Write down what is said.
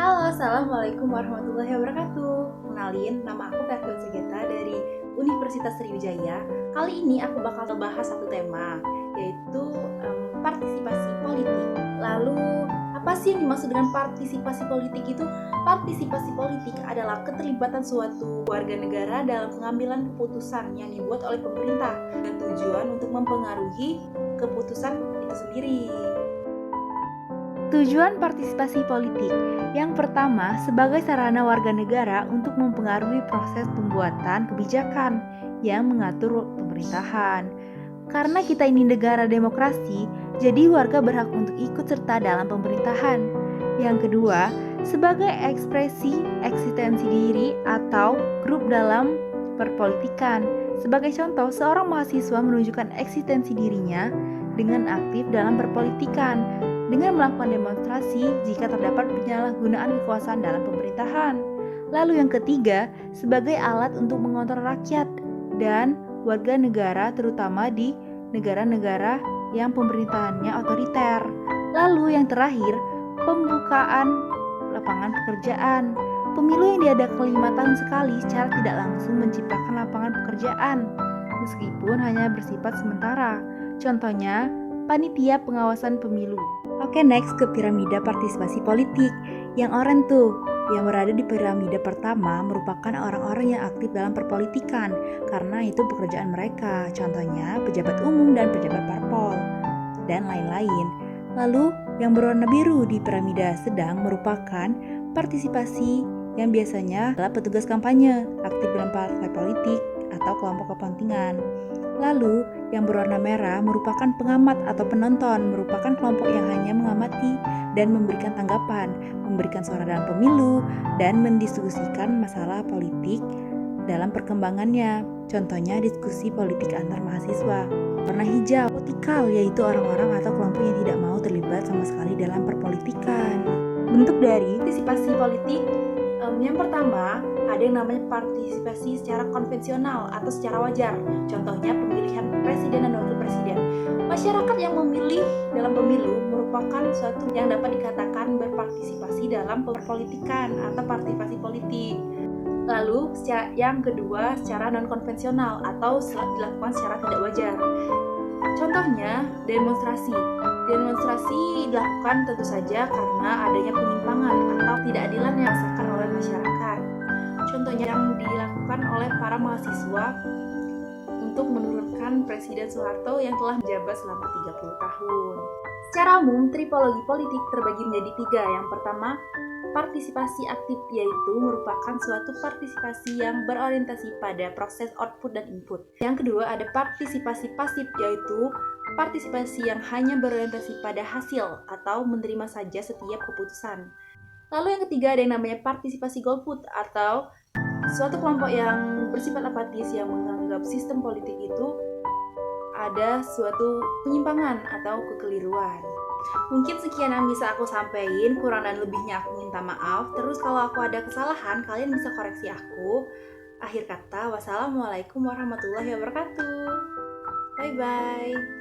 Halo, Assalamualaikum warahmatullahi wabarakatuh. Kenalin, nama aku Perfil Sugeta dari Universitas Sriwijaya. Kali ini aku bakal bahas satu tema, yaitu partisipasi politik. Lalu, apa sih yang dimaksud dengan partisipasi politik itu? Partisipasi politik adalah keterlibatan suatu warga negara dalam pengambilan keputusan yang dibuat oleh pemerintah dengan tujuan untuk mempengaruhi keputusan itu sendiri. Tujuan partisipasi politik yang pertama sebagai sarana warga negara untuk mempengaruhi proses pembuatan kebijakan yang mengatur pemerintahan. Karena kita ini negara demokrasi, jadi warga berhak untuk ikut serta dalam pemerintahan. Yang kedua, sebagai ekspresi eksistensi diri atau grup dalam perpolitikan. Sebagai contoh, seorang mahasiswa menunjukkan eksistensi dirinya dengan aktif dalam perpolitikan dengan melakukan demonstrasi jika terdapat penyalahgunaan kekuasaan dalam pemerintahan. Lalu yang ketiga, sebagai alat untuk mengontrol rakyat dan warga negara terutama di negara-negara yang pemerintahannya otoriter. Lalu yang terakhir, pembukaan lapangan pekerjaan. Pemilu yang diadakan 5 tahun sekali secara tidak langsung menciptakan lapangan pekerjaan, meskipun hanya bersifat sementara. Contohnya, panitia pengawasan pemilu. Oke, next ke piramida partisipasi politik. Yang oranye tuh, yang berada di piramida pertama merupakan orang-orang yang aktif dalam perpolitikan karena itu pekerjaan mereka. Contohnya pejabat umum dan pejabat parpol dan lain-lain. Lalu yang berwarna biru di piramida sedang merupakan partisipasi yang biasanya adalah petugas kampanye, aktif dalam partai politik atau kelompok kepentingan. Lalu, yang berwarna merah merupakan pengamat atau penonton, merupakan kelompok yang hanya mengamati dan memberikan tanggapan, memberikan suara dalam pemilu, dan mendiskusikan masalah politik dalam perkembangannya. Contohnya diskusi politik antar mahasiswa. Warna hijau, politikal, yaitu orang-orang atau kelompok yang tidak mau terlibat sama sekali dalam perpolitikan. Bentuk dari Partisipasi politik yang pertama, ada yang namanya partisipasi secara konvensional atau secara wajar. Contohnya pemilihan presiden dan wakil presiden. Masyarakat yang memilih dalam pemilu merupakan suatu yang dapat dikatakan berpartisipasi dalam perpolitikan atau partisipasi politik. Lalu yang kedua, secara non-konvensional atau dilakukan secara tidak wajar. Contohnya demonstrasi. Demonstrasi dilakukan tentu saja karena adanya penyimpangan atau ketidakadilan yang dirasakan oleh masyarakat. Contohnya yang dilakukan oleh para mahasiswa untuk menurunkan Presiden Soeharto yang telah menjabat selama 30 tahun. Secara umum, tripologi politik terbagi menjadi 3. Yang pertama, partisipasi aktif, yaitu merupakan suatu partisipasi yang berorientasi pada proses output dan input. Yang kedua, ada partisipasi pasif, yaitu partisipasi yang hanya berorientasi pada hasil atau menerima saja setiap keputusan. Lalu yang ketiga, ada yang namanya partisipasi golput atau suatu kelompok yang bersifat apatis yang menganggap sistem politik itu ada suatu penyimpangan atau kekeliruan. Mungkin sekian yang bisa aku sampaikan, kurang dan lebihnya aku minta maaf. Terus kalau aku ada kesalahan, kalian bisa koreksi aku. Akhir kata, wassalamualaikum warahmatullahi wabarakatuh. Bye-bye.